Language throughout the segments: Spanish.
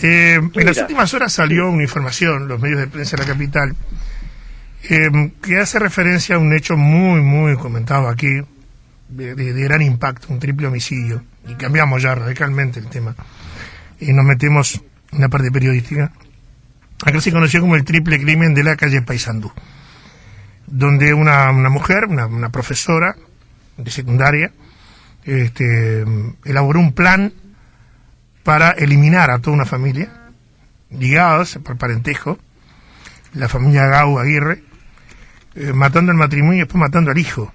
En las últimas horas salió una información, los medios de prensa de la capital, que hace referencia a un hecho muy comentado aquí, de gran impacto, un triple homicidio, y cambiamos ya radicalmente el tema, y nos metemos en la parte periodística. Acá se conoció como el triple crimen de la calle Paysandú, donde una mujer, una profesora de secundaria, elaboró un plan para eliminar a toda una familia, ligados por parentesco, la familia Gau Aguirre, matando al matrimonio y después matando al hijo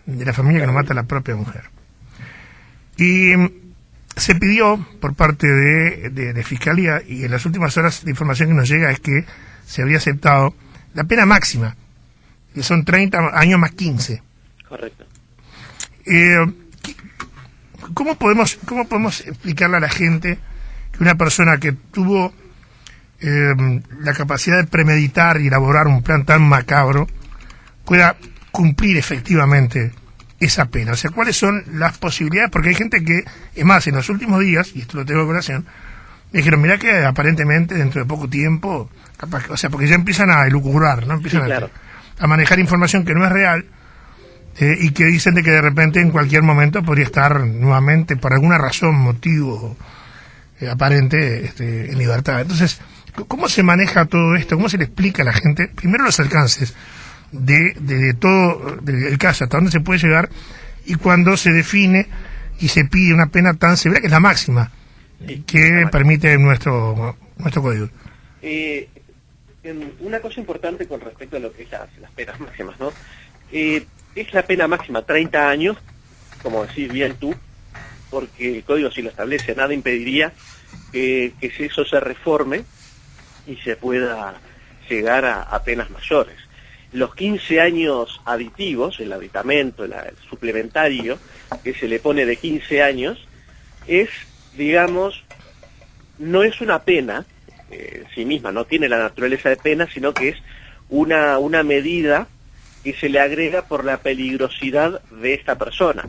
de la familia que no mata a la propia mujer. Y se pidió por parte de Fiscalía, y en las últimas horas la información que nos llega es que se habría aceptado la pena máxima, que son 30 años más 15. Correcto. ¿Cómo podemos explicarle a la gente que una persona que tuvo la capacidad de premeditar y elaborar un plan tan macabro pueda cumplir efectivamente esa pena? O sea, ¿cuáles son las posibilidades? Porque hay gente que, es más, en los últimos días, y esto lo tengo de corazón, me dijeron, mirá que aparentemente dentro de poco tiempo, capaz, o sea, porque ya empiezan a elucubrar, ¿no? Empiezan a manejar información que no es real, y que dicen de que de repente en cualquier momento podría estar nuevamente, por alguna razón, motivo aparente, en libertad. Entonces, ¿cómo se maneja todo esto? ¿Cómo se le explica a la gente, primero, los alcances de todo el caso, hasta dónde se puede llegar, y cuando se define y se pide una pena tan severa, que es la máxima, que permite nuestro código? Una cosa importante con respecto a lo que es las penas máximas, ¿no? Es la pena máxima 30 años, como decís bien tú, porque el código sí lo establece, nada impediría que eso se reforme y se pueda llegar a penas mayores. Los 15 años aditivos, el aditamento, el suplementario, que se le pone de 15 años, es, digamos, no es una pena en sí misma, no tiene la naturaleza de pena, sino que es una medida que se le agrega por la peligrosidad de esta persona.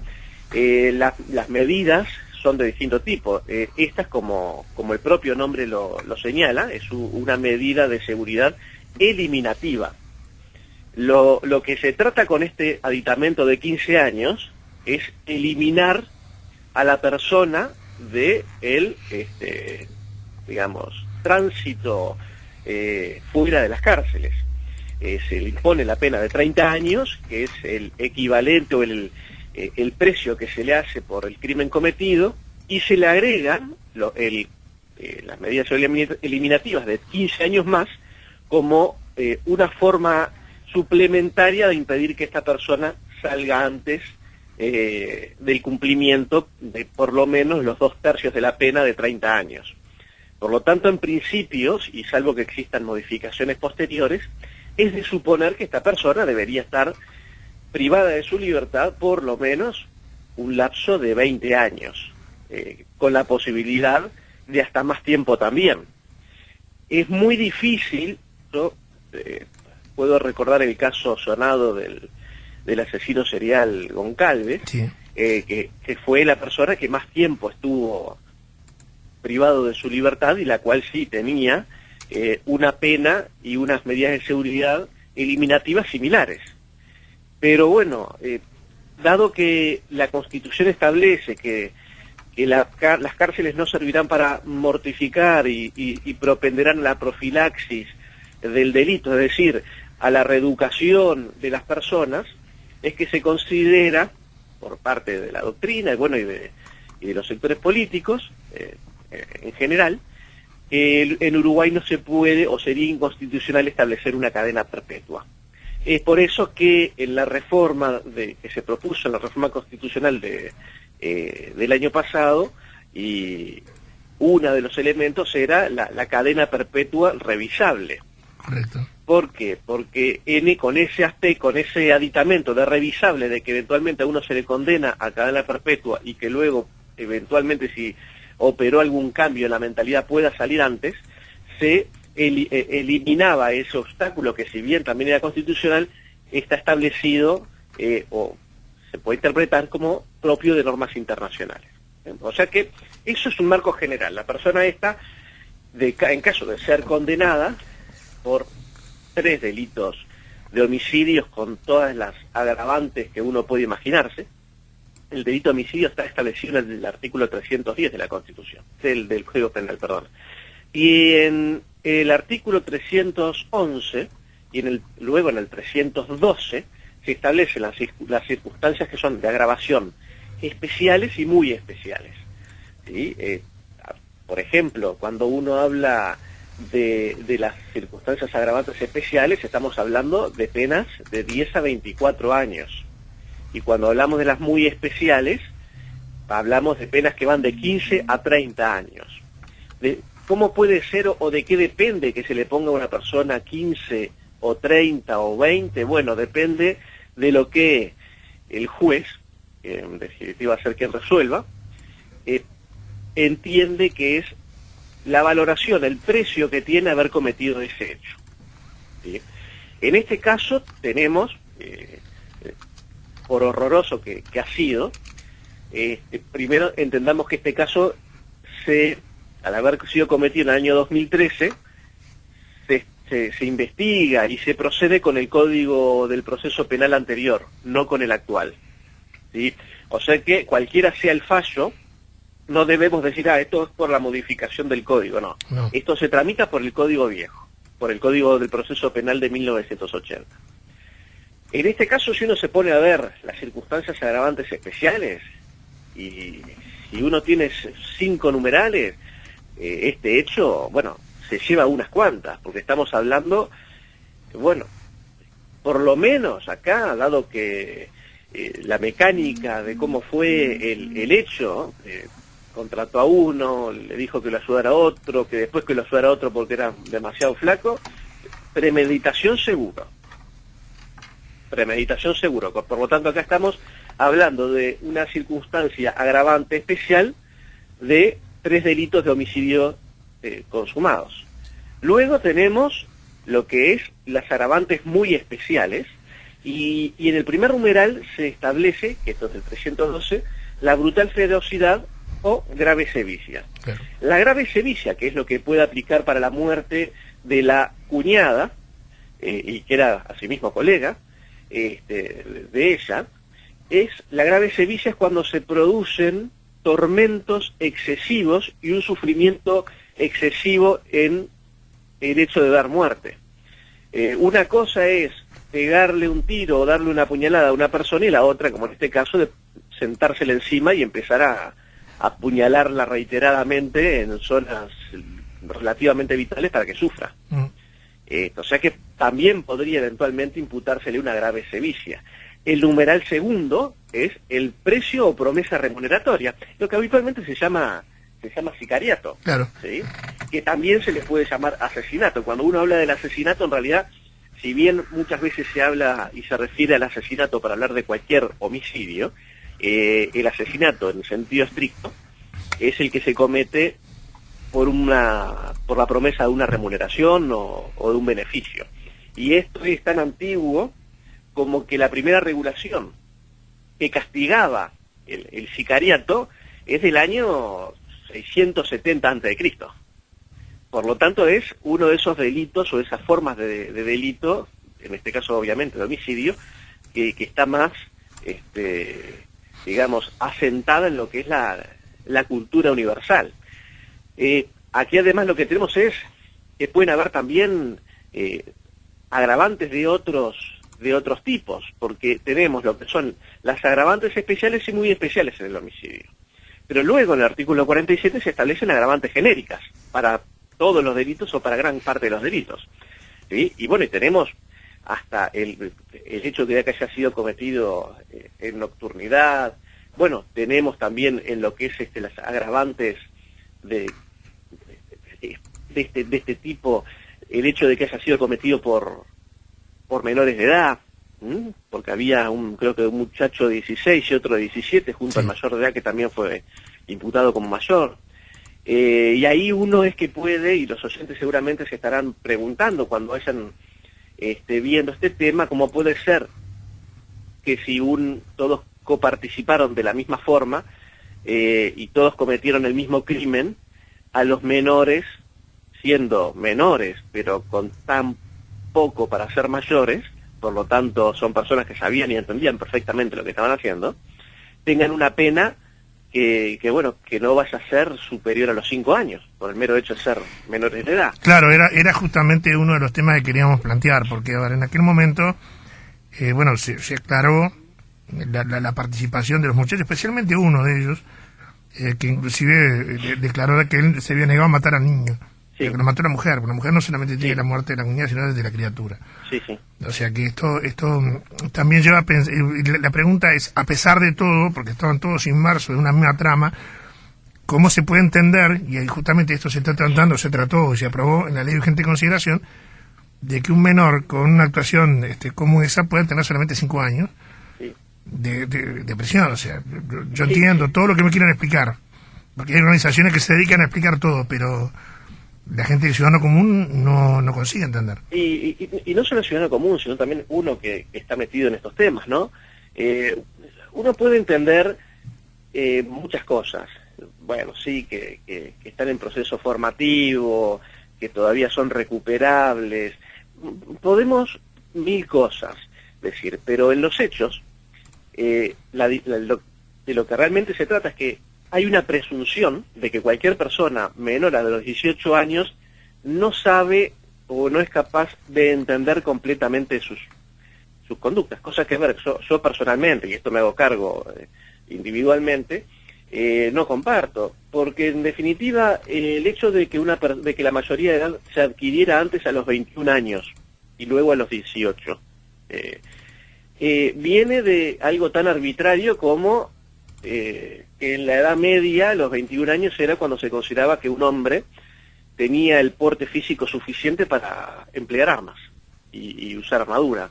Las medidas son de distinto tipo. Estas, como el propio nombre lo señala, es una medida de seguridad eliminativa. Lo que se trata con este aditamento de 15 años es eliminar a la persona de digamos, tránsito fuera de las cárceles. Se le impone la pena de 30 años, que es el equivalente o el precio que se le hace por el crimen cometido, y se le agregan las medidas eliminativas de 15 años más como una forma suplementaria de impedir que esta persona salga antes del cumplimiento de por lo menos los 2/3 de la pena de 30 años. Por lo tanto, en principios, y salvo que existan modificaciones posteriores, es de suponer que esta persona debería estar privada de su libertad por lo menos un lapso de 20 años, con la posibilidad de hasta más tiempo también. Es muy difícil, yo puedo recordar el caso sonado del asesino serial Goncalves, sí, que fue la persona que más tiempo estuvo privado de su libertad y la cual sí tenía una pena y unas medidas de seguridad eliminativas similares. Pero bueno, dado que la Constitución establece que las cárceles no servirán para mortificar y propenderán a la profilaxis del delito, es decir, a la reeducación de las personas, es que se considera, por parte de la doctrina y de los sectores políticos en general, que en Uruguay no se puede o sería inconstitucional establecer una cadena perpetua. Es por eso que en la reforma que se propuso, en la reforma constitucional del año pasado, y uno de los elementos era la cadena perpetua revisable. Correcto. ¿Por qué? Porque con ese aditamento de revisable, de que eventualmente a uno se le condena a cadena perpetua y que luego, eventualmente, si operó algún cambio en la mentalidad, pueda salir antes, se eliminaba ese obstáculo que, si bien también era constitucional, está establecido o se puede interpretar como propio de normas internacionales. O sea que eso es un marco general. La persona esta en caso de ser condenada por 3 delitos de homicidios con todas las agravantes que uno puede imaginarse. El delito de homicidio está establecido en el artículo 310 de la Constitución, del Código Penal, perdón. Y en el artículo 311 y luego en el 312 se establecen las circunstancias que son de agravación especiales y muy especiales, ¿sí? Por ejemplo, cuando uno habla de las circunstancias agravantes especiales, estamos hablando de penas de 10 a 24 años. Y cuando hablamos de las muy especiales, hablamos de penas que van de 15 a 30 años. ¿Cómo puede ser o de qué depende que se le ponga a una persona 15 o 30 o 20? Bueno, depende de lo que el juez, que en definitiva va a ser quien resuelva, entiende que es la valoración, el precio que tiene haber cometido ese hecho, ¿sí? En este caso tenemos, por horroroso que ha sido, primero entendamos que este caso, al haber sido cometido en el año 2013, se investiga y se procede con el Código del Proceso Penal anterior, no con el actual, ¿sí? O sea que cualquiera sea el fallo, no debemos decir, esto es por la modificación del código, no. Esto se tramita por el código viejo, por el Código del Proceso Penal de 1980. En este caso, si uno se pone a ver las circunstancias agravantes especiales, y si uno tiene 5 numerales, este hecho, bueno, se lleva unas cuantas, porque estamos hablando, bueno, por lo menos acá, dado que la mecánica de cómo fue el hecho, contrató a uno, le dijo que lo ayudara a otro, que después que lo ayudara a otro porque era demasiado flaco, premeditación seguro. Premeditación seguro. Por lo tanto, acá estamos hablando de una circunstancia agravante especial de 3 delitos de homicidio consumados. Luego tenemos lo que es las agravantes muy especiales, y en el primer numeral se establece, que esto es el 312, la brutal ferocidad o grave sevicia. Claro. La grave sevicia, que es lo que puede aplicar para la muerte de la cuñada, y que era asimismo colega de ella, la grave sevicia es cuando se producen tormentos excesivos y un sufrimiento excesivo en el hecho de dar muerte. Una cosa es pegarle un tiro o darle una puñalada a una persona, y la otra, como en este caso, de sentársela encima y empezar a apuñalarla reiteradamente en zonas relativamente vitales para que sufra. O sea que también podría eventualmente imputársele una grave sevicia. El numeral segundo es el precio o promesa remuneratoria, lo que habitualmente se llama sicariato, claro, ¿sí? Que también se le puede llamar asesinato. Cuando uno habla del asesinato, en realidad, si bien muchas veces se habla y se refiere al asesinato para hablar de cualquier homicidio, el asesinato en sentido estricto es el que se comete por la promesa de una remuneración o de un beneficio. Y esto es tan antiguo como que la primera regulación que castigaba el sicariato es del año 670 a.C. Por lo tanto, es uno de esos delitos o de esas formas de delito, en este caso obviamente de homicidio, que está más, digamos, asentada en lo que es la cultura universal. Aquí además lo que tenemos es que pueden haber también agravantes de otros tipos, porque tenemos lo que son las agravantes especiales y muy especiales en el homicidio. Pero luego en el artículo 47 se establecen agravantes genéricas para todos los delitos o para gran parte de los delitos, ¿sí? Y bueno, y tenemos hasta el hecho de que haya sido cometido en nocturnidad. Bueno, tenemos también en lo que es las agravantes de este tipo, el hecho de que haya sido cometido por menores de edad, porque había creo que un muchacho de 16 y otro de 17 junto al mayor de edad que también fue imputado como mayor. Y ahí uno es que puede, y los oyentes seguramente se estarán preguntando cuando vayan viendo este tema, cómo puede ser que si todos coparticiparon de la misma forma y todos cometieron el mismo crimen, a los menores siendo menores, pero con tan poco para ser mayores, por lo tanto son personas que sabían y entendían perfectamente lo que estaban haciendo, tengan una pena que bueno, que no vaya a ser superior a los 5 años, por el mero hecho de ser menores de edad. Claro, era justamente uno de los temas que queríamos plantear, porque a ver, en aquel momento, bueno, se aclaró la participación de los muchachos, especialmente uno de ellos, que inclusive declaró que él se había negado a matar al niño. Sí. Pero que lo mató la mujer, porque la mujer no solamente tiene Sí. la muerte de la comunidad, sino desde la criatura. Sí, sí. O sea que esto también lleva a pensar, la pregunta es, a pesar de todo, porque estaban todos inmersos en una misma trama, ¿cómo se puede entender, y ahí justamente esto se está tratando, se trató, se aprobó en la ley de urgente consideración, de que un menor con una actuación como esa puede tener solamente 5 años Sí. de prisión? O sea, yo entiendo todo lo que me quieran explicar, porque hay organizaciones que se dedican a explicar todo, pero la gente del ciudadano común no consigue entender. Y no solo el ciudadano común, sino también uno que está metido en estos temas, ¿no? Uno puede entender muchas cosas. Bueno, sí, que están en proceso formativo, que todavía son recuperables. Podemos 1000 cosas decir, pero en los hechos, de lo que realmente se trata es que hay una presunción de que cualquier persona menor a los 18 años no sabe o no es capaz de entender completamente sus conductas, cosa que, a ver, yo personalmente, y esto me hago cargo individualmente, no comparto, porque en definitiva el hecho de que la mayoría de edad se adquiriera antes a los 21 años y luego a los 18, viene de algo tan arbitrario como que en la Edad Media, a los 21 años, era cuando se consideraba que un hombre tenía el porte físico suficiente para emplear armas y usar armadura.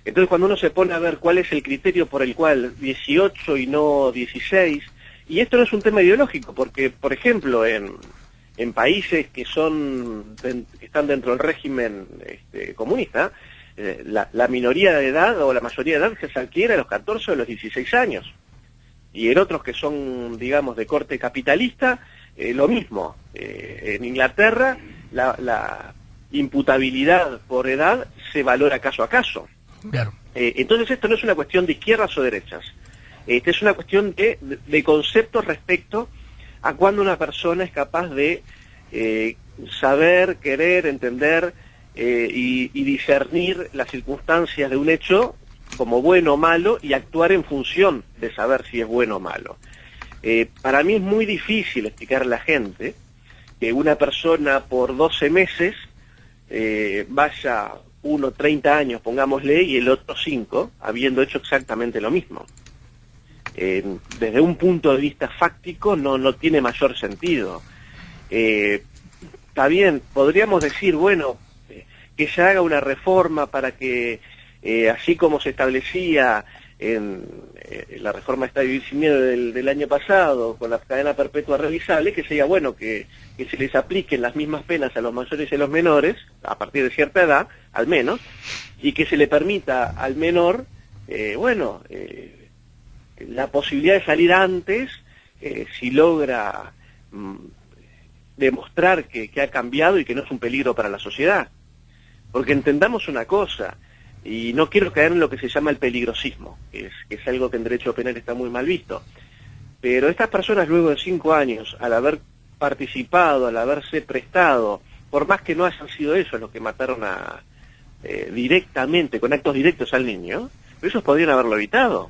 Entonces, cuando uno se pone a ver cuál es el criterio por el cual 18 y no 16, y esto no es un tema ideológico, porque, por ejemplo, en países que están dentro del régimen comunista, la minoría de edad o la mayoría de edad se adquiere a los 14 o a los 16 años. Y en otros que son, digamos, de corte capitalista, lo mismo. En Inglaterra, la imputabilidad por edad se valora caso a caso. Claro. Entonces esto no es una cuestión de izquierdas o derechas. Esta es una cuestión de conceptos respecto a cuando una persona es capaz de saber, querer, entender y discernir las circunstancias de un hecho como bueno o malo y actuar en función de saber si es bueno o malo. Para mí es muy difícil explicarle a la gente que una persona por 12 meses vaya 30 años, pongámosle, y el otro 5, habiendo hecho exactamente lo mismo. Desde un punto de vista fáctico no tiene mayor sentido. Está bien, podríamos decir, bueno, que se haga una reforma para que, así como se establecía en la reforma está Vivir Sin Miedo del año pasado, con la cadena perpetua revisable, que sería bueno que se les apliquen las mismas penas a los mayores y a los menores, a partir de cierta edad, al menos, y que se le permita al menor, la posibilidad de salir antes, si logra demostrar que ha cambiado y que no es un peligro para la sociedad. Porque entendamos una cosa, y no quiero caer en lo que se llama el peligrosismo, que es algo que en derecho penal está muy mal visto, pero estas personas luego de 5 años, al haber participado, al haberse prestado, por más que no hayan sido ellos los que mataron directamente, con actos directos al niño, ellos podrían haberlo evitado.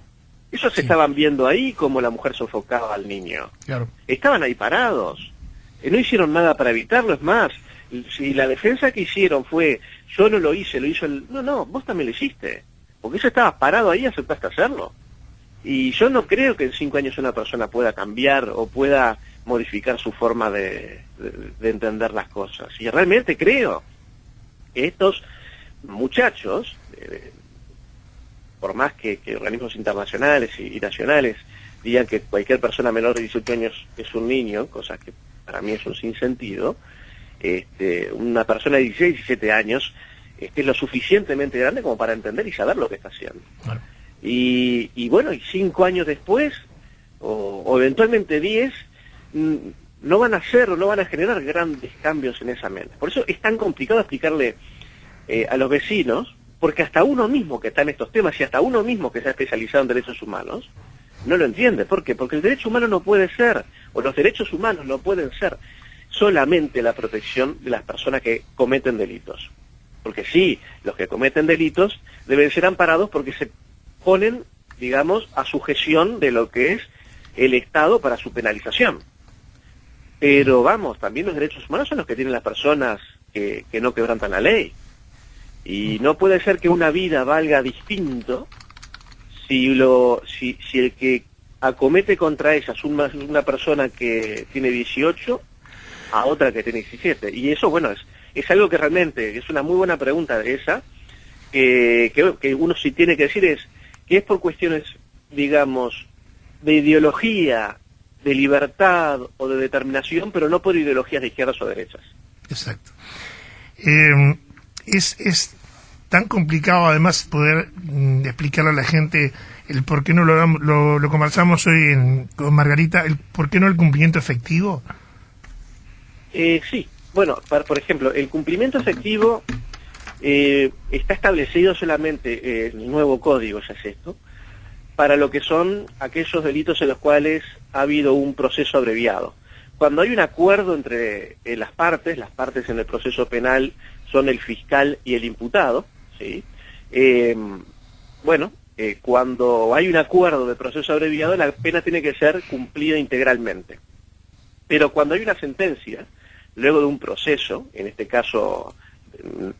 Ellos se estaban viendo ahí como la mujer sofocaba al niño. Claro. Estaban ahí parados. No hicieron nada para evitarlo, es más, si la defensa que hicieron fue, yo no lo hice, lo hizo el... No, vos también lo hiciste. Porque eso estabas parado ahí y aceptaste hacerlo. Y yo no creo que en 5 años una persona pueda cambiar o pueda modificar su forma de entender las cosas. Y realmente creo que estos muchachos, por más que organismos internacionales y nacionales digan que cualquier persona menor de 18 años es un niño, cosa que para mí es un sinsentido, una persona de 16, 17 años es lo suficientemente grande como para entender y saber lo que está haciendo. Claro. Y bueno, y 5 años después, o eventualmente 10, no van a hacer o no van a generar grandes cambios en esa mente. Por eso es tan complicado explicarle a los vecinos, porque hasta uno mismo que está en estos temas y hasta uno mismo que se ha especializado en derechos humanos, no lo entiende. ¿Por qué? Porque el derecho humano no puede ser, o los derechos humanos no pueden ser solamente la protección de las personas que cometen delitos. Porque sí, los que cometen delitos deben ser amparados porque se ponen, digamos, a sujeción de lo que es el Estado para su penalización. Pero vamos, también los derechos humanos son los que tienen las personas que no quebrantan la ley. Y no puede ser que una vida valga distinto si el que acomete contra ella es una persona que tiene 18 a otra que tiene 17. Y eso, bueno, es algo que realmente es una muy buena pregunta esa, que uno sí tiene que decir que es por cuestiones, digamos, de ideología, de libertad o de determinación, pero no por ideologías de izquierdas o derechas. Exacto. Es tan complicado además poder explicarle a la gente el por qué no lo conversamos hoy con Margarita, el por qué no el cumplimiento efectivo. Sí, bueno, por ejemplo, el cumplimiento efectivo está establecido solamente en el nuevo código, ya es esto, para lo que son aquellos delitos en los cuales ha habido un proceso abreviado. Cuando hay un acuerdo entre las partes en el proceso penal son el fiscal y el imputado, ¿sí? Cuando hay un acuerdo de proceso abreviado, la pena tiene que ser cumplida integralmente. Pero cuando hay una sentencia, luego de un proceso, en este caso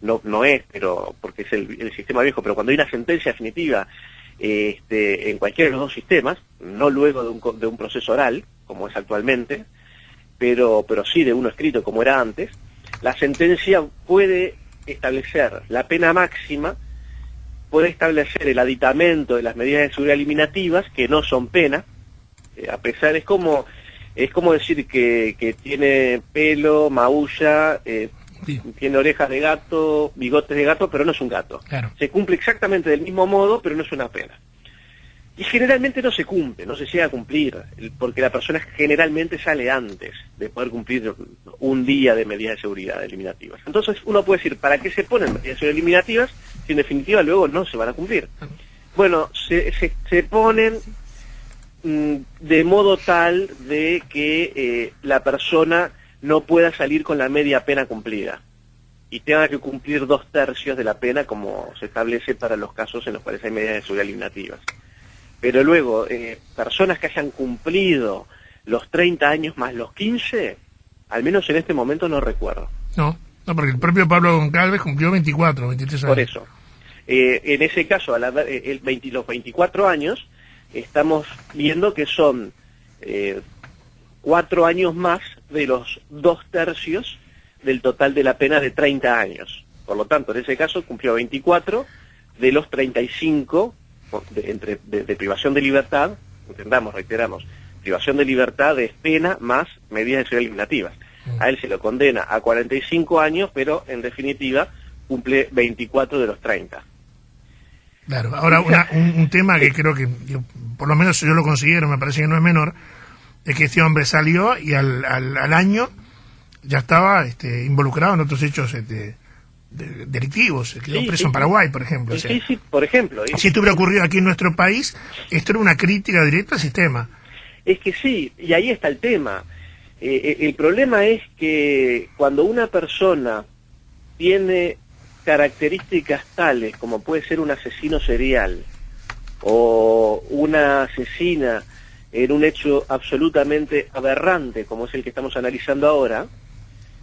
no es, pero porque es el sistema viejo, pero cuando hay una sentencia definitiva en cualquiera de los dos sistemas, no luego de un proceso oral, como es actualmente, pero sí de uno escrito como era antes, la sentencia puede establecer la pena máxima, puede establecer el aditamento de las medidas de seguridad eliminativas, que no son pena, a pesar, es como decir que tiene pelo, maulla, Sí. Tiene orejas de gato, bigotes de gato, pero no es un gato. Claro. Se cumple exactamente del mismo modo, pero no es una pena. Y generalmente no se cumple, no se llega a cumplir, porque la persona generalmente sale antes de poder cumplir un día de medidas de seguridad eliminativas. Entonces uno puede decir, ¿para qué se ponen medidas de seguridad eliminativas si en definitiva luego no se van a cumplir? Bueno, se ponen de modo tal de que la persona no pueda salir con la media pena cumplida y tenga que cumplir 2/3 de la pena, como se establece para los casos en los cuales hay medidas de seguridad eliminativas. Pero luego, personas que hayan cumplido los 30 años más los 15, al menos en este momento no recuerdo. No, porque el propio Pablo Goncalves cumplió 24, 23 años. Por eso. En ese caso, los 24 años, estamos viendo que son 4 años más de los 2/3 del total de la pena de 30 años. Por lo tanto, en ese caso cumplió 24 de los 35 de privación de libertad, reiteramos, privación de libertad es pena más medidas de seguridad eliminativas. A él se lo condena a 45 años, pero en definitiva cumple 24 de los 30. Claro, ahora un tema que creo que, por lo menos yo lo considero, me parece que no es menor, es que este hombre salió y al año ya estaba involucrado en otros hechos delictivos, quedó preso en Paraguay, por ejemplo. Sí, por ejemplo. Si esto hubiera ocurrido aquí en nuestro país, esto era una crítica directa al sistema. Es que sí, y ahí está el tema. El problema es que cuando una persona tiene características tales como puede ser un asesino serial o una asesina en un hecho absolutamente aberrante como es el que estamos analizando ahora,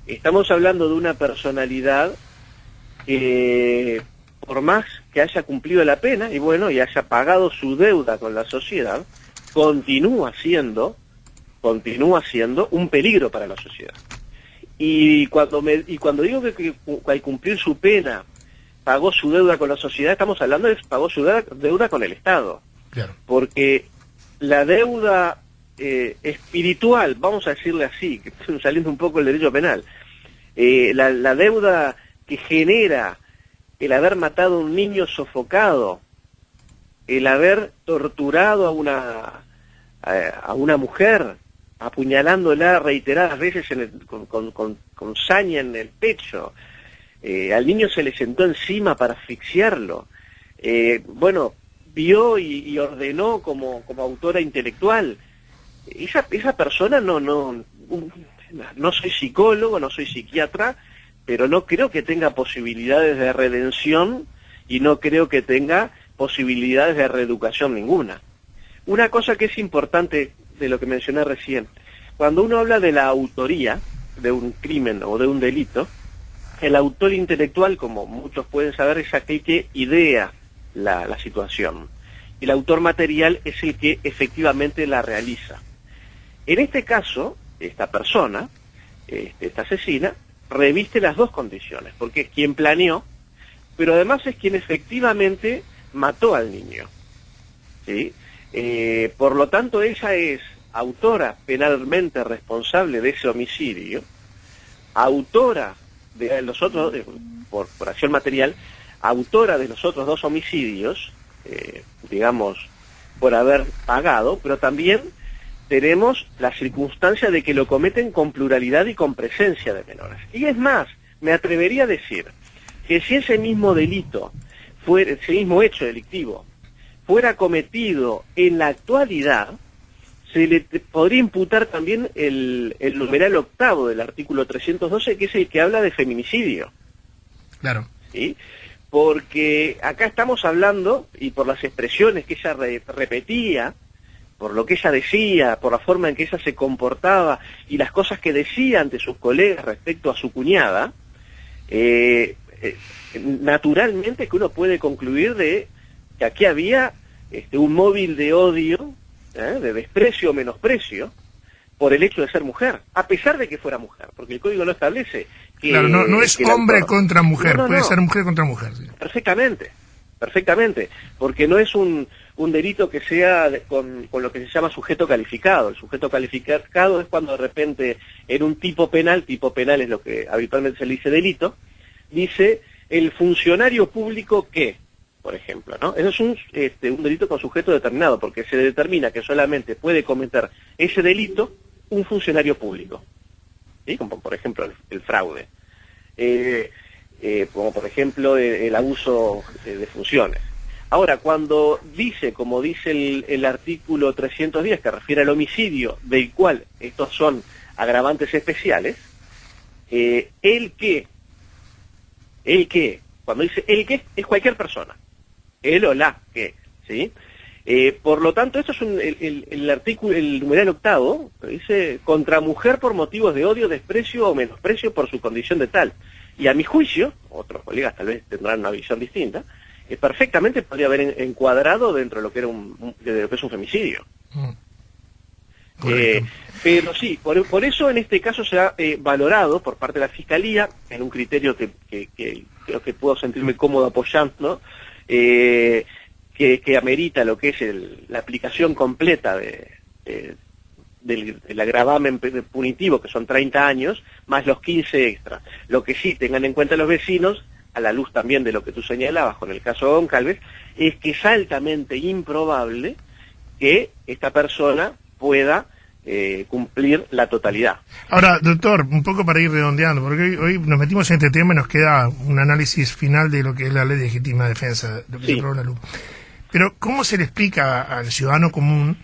estamos hablando de una personalidad que por más que haya cumplido la pena y y haya pagado su deuda con la sociedad, continúa siendo un peligro para la sociedad. Y cuando digo que al cumplir su pena pagó su deuda con la sociedad, estamos hablando de pagó su deuda con el Estado. Claro. Porque la deuda espiritual, vamos a decirle así, que saliendo un poco del derecho penal, la deuda que genera el haber matado a un niño sofocado, el haber torturado a una mujer, apuñalándola reiteradas veces con saña en el pecho. Al niño se le sentó encima para asfixiarlo. Bueno, vio y ordenó como autora intelectual. Esa persona no soy psicólogo, no soy psiquiatra, pero no creo que tenga posibilidades de redención y no creo que tenga posibilidades de reeducación ninguna. Una cosa que es importante de lo que mencioné recién, cuando uno habla de la autoría de un crimen o de un delito, el autor intelectual, como muchos pueden saber, es aquel que idea la situación. Y el autor material es el que efectivamente la realiza. En este caso, esta persona, esta asesina, reviste las dos condiciones, porque es quien planeó, pero además es quien efectivamente mató al niño. ¿Sí? Por lo tanto, ella es autora penalmente responsable de ese homicidio, autora de los otros, por acción material, autora de los otros dos homicidios, digamos, por haber pagado, pero también tenemos la circunstancia de que lo cometen con pluralidad y con presencia de menores. Y es más, me atrevería a decir que si ese mismo delito, ese mismo hecho delictivo, fuera cometido en la actualidad, se le podría imputar también el numeral octavo del artículo 312, que es el que habla de feminicidio. Claro. ¿Sí? Porque acá estamos hablando, y por las expresiones que ella repetía, por lo que ella decía, por la forma en que ella se comportaba y las cosas que decía ante sus colegas respecto a su cuñada, naturalmente que uno puede concluir de que aquí había un móvil de odio, de desprecio o menosprecio, por el hecho de ser mujer, a pesar de que fuera mujer, porque el código no establece que... Claro, no es hombre contra mujer, puede ser mujer contra mujer. Sí. Perfectamente, porque no es un delito que sea con lo que se llama sujeto calificado. El sujeto calificado es cuando de repente en un tipo penal es lo que habitualmente se le dice delito, dice el funcionario público que, por ejemplo, ¿no? Eso es un delito con sujeto determinado, porque se determina que solamente puede cometer ese delito un funcionario público, ¿sí? Como por ejemplo el fraude, como por ejemplo el abuso de funciones. Ahora, cuando dice, como dice el artículo 310, que refiere al homicidio, del cual estos son agravantes especiales, el que, cuando dice el que, es cualquier persona, el o la que, ¿sí? Por lo tanto, esto es el artículo, el numeral octavo, que dice contra mujer por motivos de odio, desprecio o menosprecio por su condición de tal. Y a mi juicio, otros colegas tal vez tendrán una visión distinta, perfectamente podría haber encuadrado dentro de lo que era de lo que es un femicidio. Pero sí, por eso en este caso se ha valorado por parte de la Fiscalía, en un criterio que creo que puedo sentirme cómodo apoyando, que amerita lo que es la aplicación completa del agravamen punitivo, que son 30 años, más los 15 extra. Lo que sí tengan en cuenta los vecinos, a la luz también de lo que tú señalabas con el caso de Goncalves, es que es altamente improbable que esta persona pueda cumplir la totalidad. Ahora, doctor, un poco para ir redondeando, porque hoy nos metimos en este tema y nos queda un análisis final de lo que es la ley de legítima defensa, lo que se aprobó en la luz. Pero, ¿cómo se le explica al ciudadano común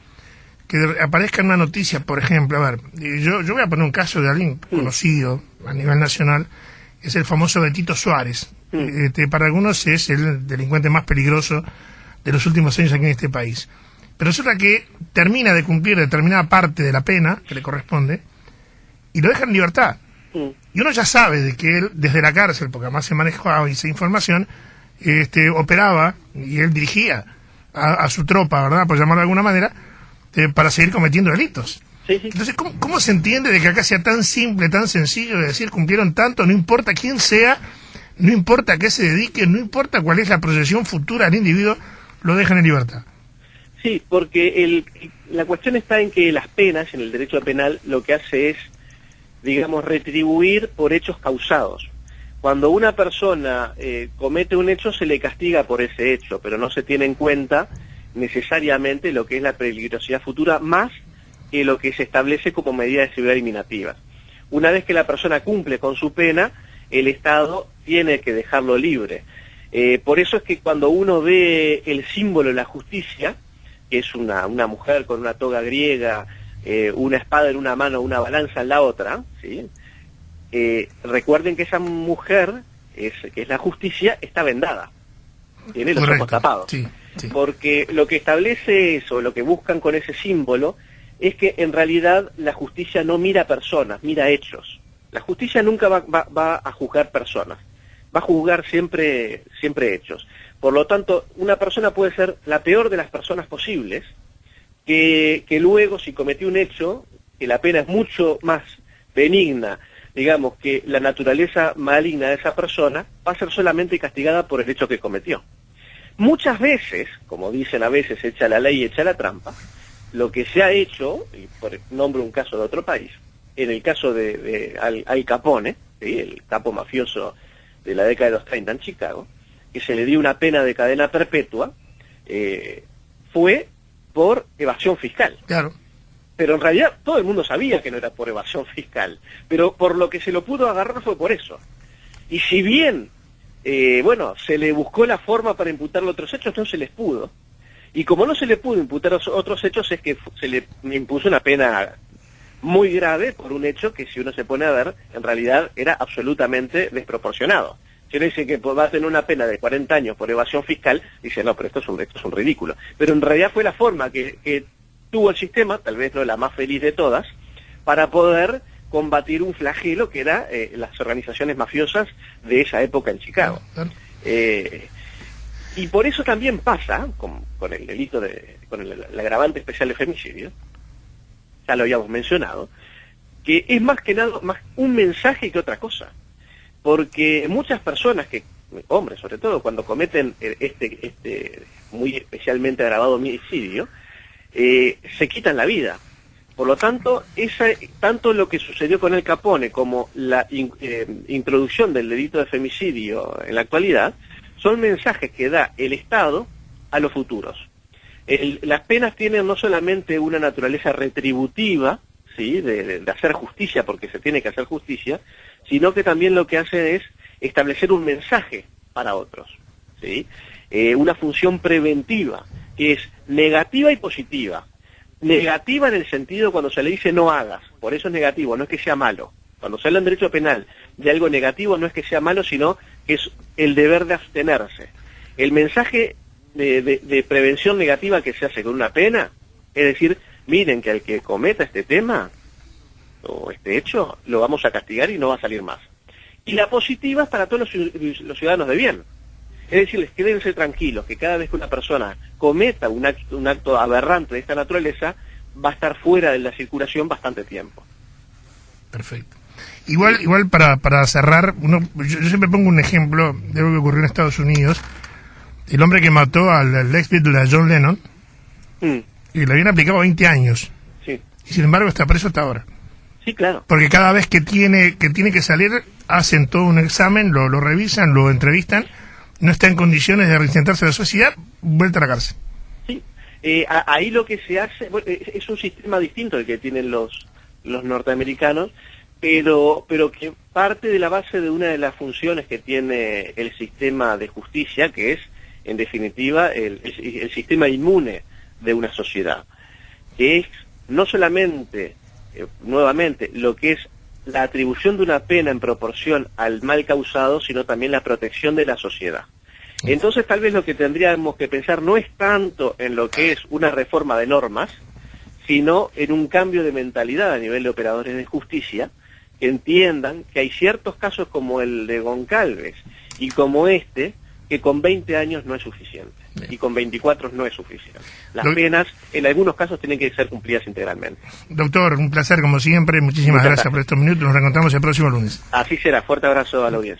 que aparezca en una noticia, por ejemplo, a ver, yo voy a poner un caso de alguien conocido a nivel nacional, es el famoso Betito Suárez. Para algunos es el delincuente más peligroso de los últimos años aquí en este país. Pero resulta que termina de cumplir determinada parte de la pena que le corresponde y lo deja en libertad. Y uno ya sabe de que él, desde la cárcel, porque además se manejaba esa información, operaba y él dirigía a su tropa, ¿verdad?, por llamarlo de alguna manera, para seguir cometiendo delitos. Sí, sí. Entonces, ¿cómo se entiende de que acá sea tan simple, tan sencillo de decir cumplieron tanto, no importa quién sea, no importa a qué se dedique, no importa cuál es la proyección futura del individuo, lo dejan en libertad? Sí, porque la cuestión está en que las penas, en el derecho penal, lo que hace es, digamos, retribuir por hechos causados. Cuando una persona comete un hecho, se le castiga por ese hecho, pero no se tiene en cuenta necesariamente lo que es la peligrosidad futura, más lo que se establece como medida de seguridad eliminativas. Una vez que la persona cumple con su pena, el Estado tiene que dejarlo libre. Por eso es que cuando uno ve el símbolo de la justicia, que es una mujer con una toga griega, una espada en una mano, una balanza en la otra, ¿sí? Recuerden que esa mujer, que es la justicia, está vendada, tiene los ojos tapados. Sí, sí. Porque lo que establece eso, lo que buscan con ese símbolo, es que en realidad la justicia no mira personas, mira hechos. La justicia nunca va a juzgar personas, va a juzgar siempre hechos. Por lo tanto, una persona puede ser la peor de las personas posibles, que luego, si cometió un hecho, que la pena es mucho más benigna, digamos, que la naturaleza maligna de esa persona, va a ser solamente castigada por el hecho que cometió. Muchas veces, como dicen a veces, echa la ley y echa la trampa, lo que se ha hecho, y por nombre un caso de otro país, en el caso de Al Capone, ¿sí?, el capo mafioso de la década de los 30 en Chicago, que se le dio una pena de cadena perpetua, fue por evasión fiscal. Claro. Pero en realidad todo el mundo sabía que no era por evasión fiscal, pero por lo que se lo pudo agarrar fue por eso. Y si bien, se le buscó la forma para imputarle otros hechos, no se les pudo. Y como no se le pudo imputar otros hechos, es que se le impuso una pena muy grave por un hecho que, si uno se pone a ver, en realidad era absolutamente desproporcionado. Si uno dice que va a tener una pena de 40 años por evasión fiscal, dice, no, pero esto es un ridículo. Pero en realidad fue la forma que tuvo el sistema, tal vez no la más feliz de todas, para poder combatir un flagelo que era las organizaciones mafiosas de esa época en Chicago. Y por eso también pasa, con el delito con el agravante especial de femicidio, ya lo habíamos mencionado, que es más que nada más un mensaje que otra cosa. Porque muchas personas, hombres sobre todo, cuando cometen este muy especialmente agravado homicidio, se quitan la vida. Por lo tanto, tanto lo que sucedió con Al Capone como la introducción del delito de femicidio en la actualidad, son mensajes que da el Estado a los futuros. Las penas tienen no solamente una naturaleza retributiva, ¿sí?, de hacer justicia, porque se tiene que hacer justicia, sino que también lo que hace es establecer un mensaje para otros, ¿sí? Una función preventiva, que es negativa y positiva. Negativa en el sentido cuando se le dice no hagas, por eso es negativo, no es que sea malo. Cuando se habla en derecho penal de algo negativo, no es que sea malo, sino que es el deber de abstenerse. El mensaje de prevención negativa que se hace con una pena, es decir, miren que al que cometa este tema o este hecho, lo vamos a castigar y no va a salir más. Y la positiva es para todos los ciudadanos de bien. Es decir, quédense tranquilos, que cada vez que una persona cometa un acto aberrante de esta naturaleza, va a estar fuera de la circulación bastante tiempo. Perfecto. Igual para cerrar, yo siempre pongo un ejemplo de algo que ocurrió en Estados Unidos. El hombre que mató al ex Beatle, a John Lennon, y le habían aplicado 20 años. Sí. Y sin embargo está preso hasta ahora. Sí, claro. Porque cada vez que tiene que salir, hacen todo un examen, lo revisan, lo entrevistan, no está en condiciones de reinsertarse a la sociedad, vuelta a la cárcel. Sí. Ahí lo que se hace, es un sistema distinto al que tienen los norteamericanos, pero que parte de la base de una de las funciones que tiene el sistema de justicia, que es, en definitiva, el sistema inmune de una sociedad, que es no solamente, nuevamente, lo que es la atribución de una pena en proporción al mal causado, sino también la protección de la sociedad. Entonces, tal vez lo que tendríamos que pensar no es tanto en lo que es una reforma de normas, sino en un cambio de mentalidad a nivel de operadores de justicia, que entiendan que hay ciertos casos como el de Goncalves y como este, que con 20 años no es suficiente, y con 24 no es suficiente. Las penas, en algunos casos, tienen que ser cumplidas integralmente. Doctor, un placer como siempre, muchísimas gracias por estos minutos, nos reencontramos el próximo lunes. Así será, fuerte abrazo a la audiencia.